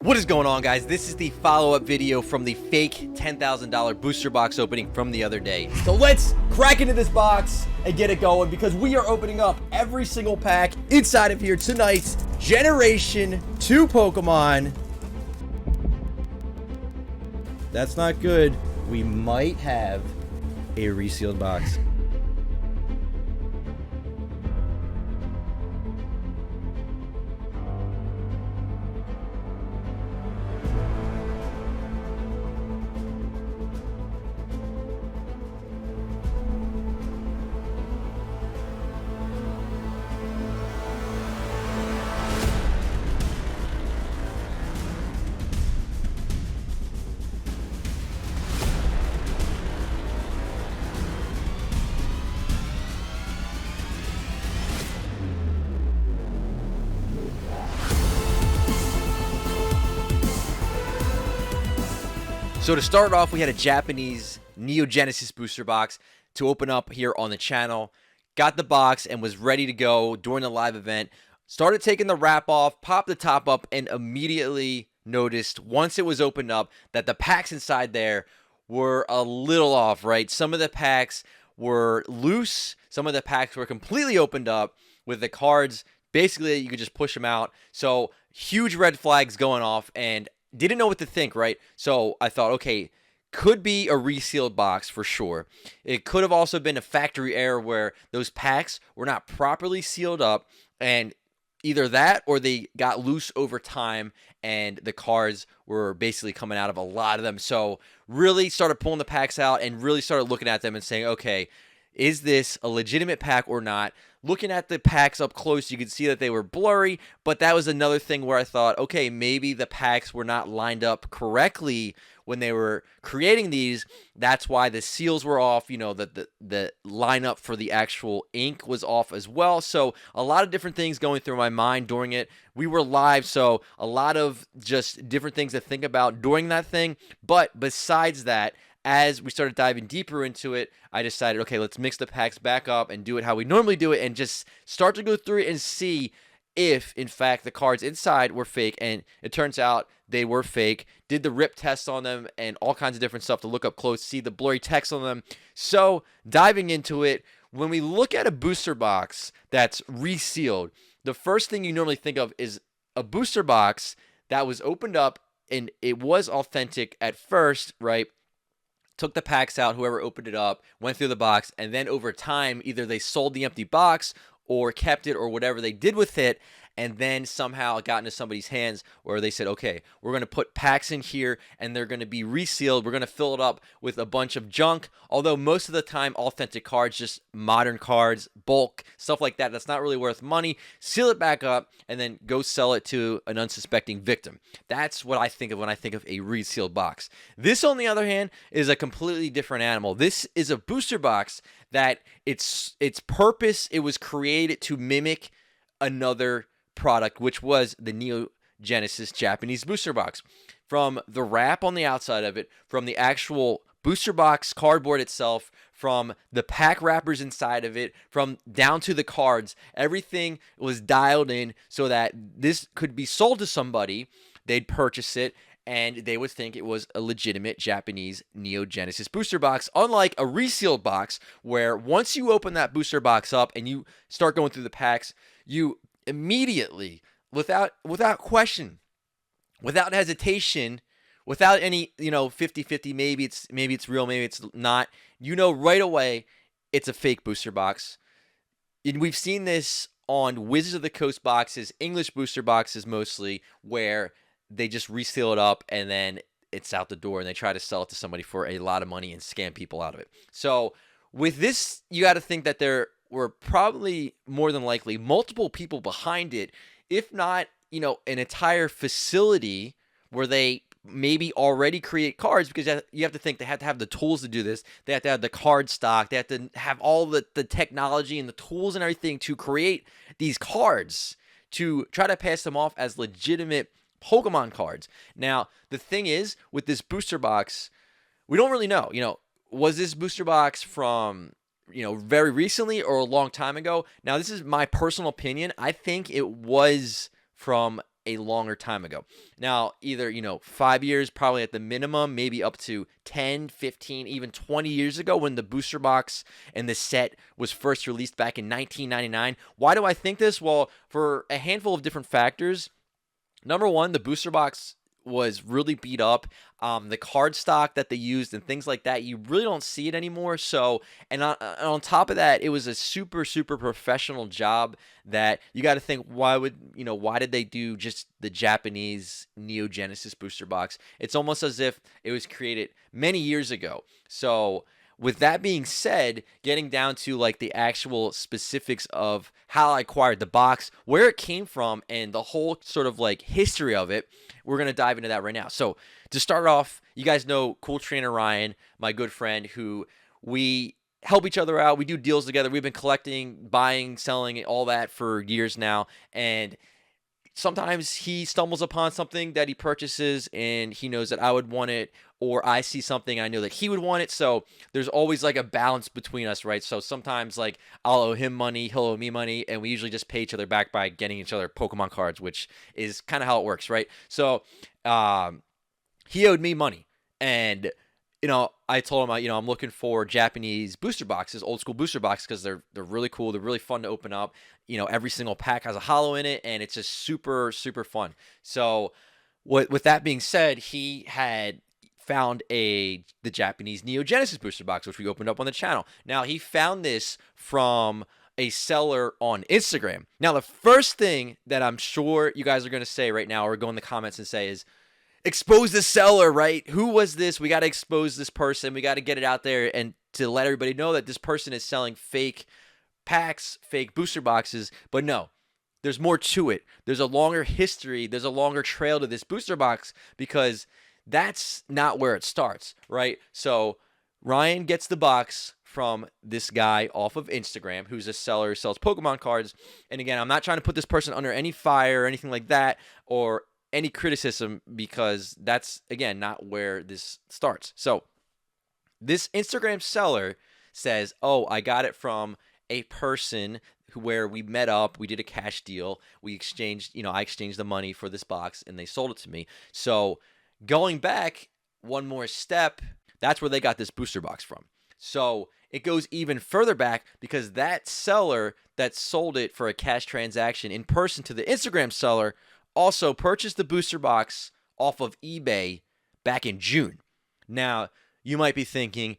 What is going on, guys? This is the follow-up video from the fake $10,000 booster box opening from the other day. So let's crack into this box and get it going, because we are opening up every single pack inside of here tonight. Generation 2 Pokemon. That's not good. We might have a resealed box. So to start off, we had a Japanese Neo Genesis booster box to open up here on the channel. Got the box and was ready to go during the live event. Started taking the wrap off, popped the top up, and immediately noticed once it was opened up that the packs inside there were a little off, right? Some of the packs were loose. Some of the packs were completely opened up with the cards. Basically, you could just push them out. So huge red flags going off, and didn't know what to think, right? So I thought, okay, could be a resealed box for sure. It could have also been a factory error where those packs were not properly sealed up, and either that or they got loose over time and the cards were basically coming out of a lot of them. So really started pulling the packs out and really started looking at them and saying, okay, is this a legitimate pack or not? Looking at the packs up close, you could see that they were blurry, but that was another thing where I thought, okay, maybe the packs were not lined up correctly when they were creating these. That's why the seals were off, you know, the lineup for the actual ink was off as well. So a lot of different things going through my mind during it. We were live, so a lot of just different things to think about during that thing. But besides that, as we started diving deeper into it, I decided, okay, let's mix the packs back up and do it how we normally do it and just start to go through it and see if, in fact, the cards inside were fake. And it turns out they were fake. Did the rip test on them and all kinds of different stuff to look up close, see the blurry text on them. So diving into it, when we look at a booster box that's resealed, the first thing you normally think of is a booster box that was opened up and it was authentic at first, right? Took the packs out, whoever opened it up, went through the box, and then over time, either they sold the empty box or kept it or whatever they did with it, and then somehow it got into somebody's hands where they said, okay, we're going to put packs in here, and they're going to be resealed. We're going to fill it up with a bunch of junk, although most of the time, authentic cards, just modern cards, bulk, stuff like that, that's not really worth money. Seal it back up, and then go sell it to an unsuspecting victim. That's what I think of when I think of a resealed box. This, on the other hand, is a completely different animal. This is a booster box that its purpose, it was created to mimic another product, which was the Neo Genesis Japanese booster box. From the wrap on the outside of it, from the actual booster box cardboard itself, from the pack wrappers inside of it, from down to the cards, everything was dialed in so that this could be sold to somebody. They'd purchase it and they would think it was a legitimate Japanese Neo Genesis booster box, unlike a resealed box where once you open that booster box up and you start going through the packs, you immediately, without question, without hesitation, without any, 50-50, maybe it's real, maybe it's not, right away it's a fake booster box. And we've seen this on Wizards of the Coast boxes, English booster boxes mostly, where they just reseal it up and then it's out the door and they try to sell it to somebody for a lot of money and scam people out of it. So with this, you got to think that there were probably more than likely multiple people behind it, if not, an entire facility where they maybe already create cards, because you have to think they have to have the tools to do this. They have to have the card stock. They have to have all the technology and the tools and everything to create these cards to try to pass them off as legitimate Pokemon cards. Now, the thing is, with this booster box, we don't really know. Was this booster box from very recently or a long time ago? Now, this is my personal opinion. I think it was from a longer time ago. Now, either, 5 years probably at the minimum, maybe up to 10, 15, even 20 years ago when the booster box and the set was first released back in 1999. Why do I think this? Well, for a handful of different factors. Number one, the booster box was really beat up. The card stock that they used and things like that, you really don't see it anymore. So, and on top of that, it was a super, super professional job that you got to think, why did they do just the Japanese Neo Genesis booster box? It's almost as if it was created many years ago. So, with that being said, getting down to like the actual specifics of how I acquired the box, where it came from, and the whole sort of like history of it, we're going to dive into that right now. So to start off, you guys know Cool Trainer Ryan, my good friend, who we help each other out. We do deals together. We've been collecting, buying, selling, all that for years now. And sometimes he stumbles upon something that he purchases and he knows that I would want it, or I see something I know that he would want it. So there's always like a balance between us, right? So sometimes like I'll owe him money, he'll owe me money, and we usually just pay each other back by getting each other Pokemon cards, which is kind of how it works, right? So he owed me money, and I told him, I'm looking for Japanese booster boxes, old school booster boxes, because they're really cool. They're really fun to open up. Every single pack has a holo in it, and it's just super, super fun. So with that being said, he had found the Japanese Neo Genesis booster box, which we opened up on the channel. Now, he found this from a seller on Instagram. Now, the first thing that I'm sure you guys are going to say right now, or go in the comments and say, is, expose the seller, right? Who was this? We got to expose this person. We got to get it out there and to let everybody know that this person is selling fake packs, fake booster boxes. But no, there's more to it. There's a longer history. There's a longer trail to this booster box, because that's not where it starts, right? So Ryan gets the box from this guy off of Instagram who's a seller who sells Pokemon cards. And again, I'm not trying to put this person under any fire or anything like that, or any criticism, because that's, again, not where this starts. So this Instagram seller says, oh, I got it from a person where we met up, we did a cash deal, we exchanged, I exchanged the money for this box and they sold it to me. So going back one more step, that's where they got this booster box from. So it goes even further back, because that seller that sold it for a cash transaction in person to the Instagram seller also purchased the booster box off of eBay back in June. Now, you might be thinking,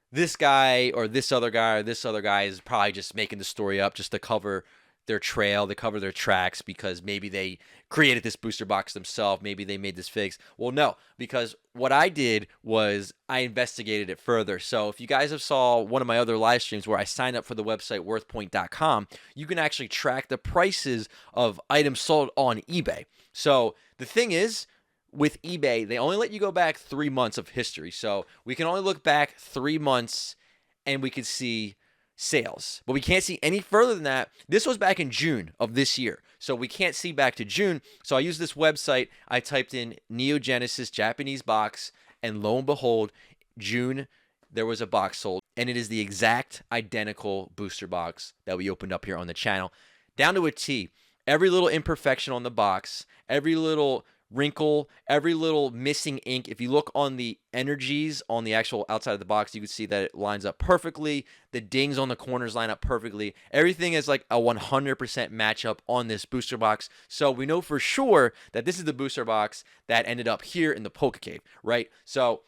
this guy or this other guy is probably just making the story up just to cover their trail, to cover their tracks, because maybe they created this booster box themselves, maybe they made this fix. Well, no, because what I did was I investigated it further. So if you guys have saw one of my other live streams where I signed up for the website worthpoint.com, you can actually track the prices of items sold on eBay. So the thing is, with eBay, they only let you go back 3 months of history. So we can only look back 3 months and we can see sales, but we can't see any further than that. This was back in June of this year, so we can't see back to June. So I used this website. I typed in Neo Genesis Japanese box, and lo and behold, June, there was a box sold, and it is the exact identical booster box that we opened up here on the channel, down to a T. Every little imperfection on the box, every little wrinkle, every little missing ink. If you look on the energies on the actual outside of the box, you can see that it lines up perfectly. The dings on the corners line up perfectly. Everything is like a 100% matchup on this booster box. So we know for sure that this is the booster box that ended up here in the PokeCave, right? So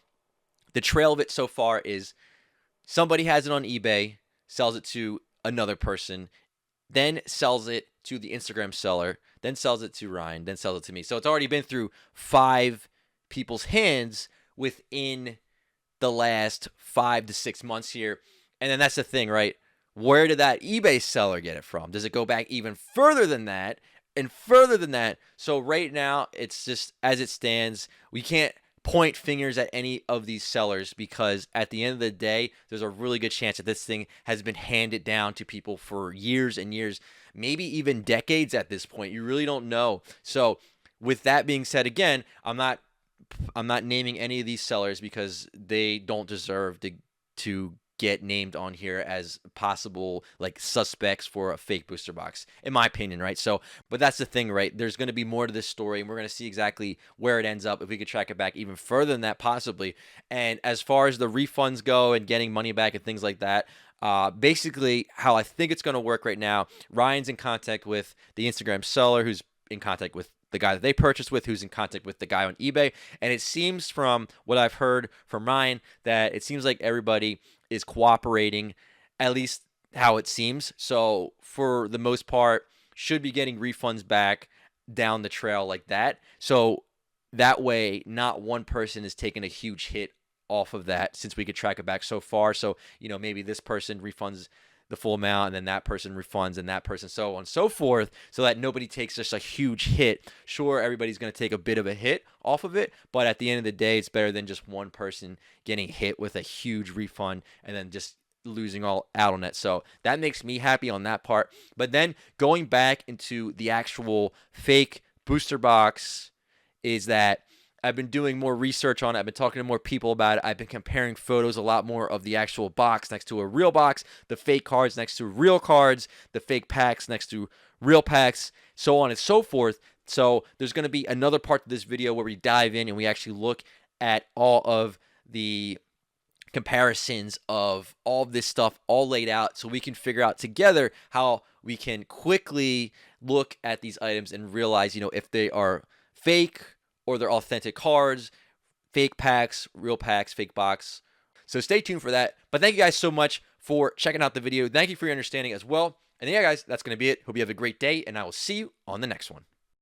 the trail of it so far is somebody has it on eBay, sells it to another person, then sells it to the Instagram seller, then sells it to Ryan, then sells it to me. So it's already been through 5 people's hands within the last 5 to 6 months here. And then that's the thing, right? Where did that eBay seller get it from? Does it go back even further than that and further than that? So right now, it's just as it stands, we can't point fingers at any of these sellers, because at the end of the day, there's a really good chance that this thing has been handed down to people for years and years, maybe even decades at this point. You really don't know. So with that being said, again, I'm not naming any of these sellers because they don't deserve to get named on here as possible like suspects for a fake booster box, in my opinion, right? So, but that's the thing, right? There's going to be more to this story, and we're going to see exactly where it ends up if we could track it back even further than that, possibly. And as far as the refunds go and getting money back and things like that, basically how I think it's going to work right now, Ryan's in contact with the Instagram seller, who's in contact with the guy that they purchased with, who's in contact with the guy on eBay. And it seems from what I've heard from Ryan that it seems like everybody is cooperating, at least how it seems. So for the most part, should be getting refunds back down the trail like that. So that way, not one person is taking a huge hit off of that, since we could track it back so far. So, maybe this person refunds the full amount, and then that person refunds, and that person, so on and so forth, so that nobody takes just a huge hit. Sure, everybody's going to take a bit of a hit off of it, but at the end of the day, it's better than just one person getting hit with a huge refund and then just losing all out on it. So that makes me happy on that part. But then going back into the actual fake booster box, is that I've been doing more research on it. I've been talking to more people about it. I've been comparing photos a lot more of the actual box next to a real box, the fake cards next to real cards, the fake packs next to real packs, so on and so forth. So there's going to be another part of this video where we dive in and we actually look at all of the comparisons of all of this stuff all laid out, so we can figure out together how we can quickly look at these items and realize, if they are fake or they're authentic cards, fake packs, real packs, fake box. So stay tuned for that. But thank you guys so much for checking out the video. Thank you for your understanding as well. And yeah, guys, that's going to be it. Hope you have a great day, and I will see you on the next one.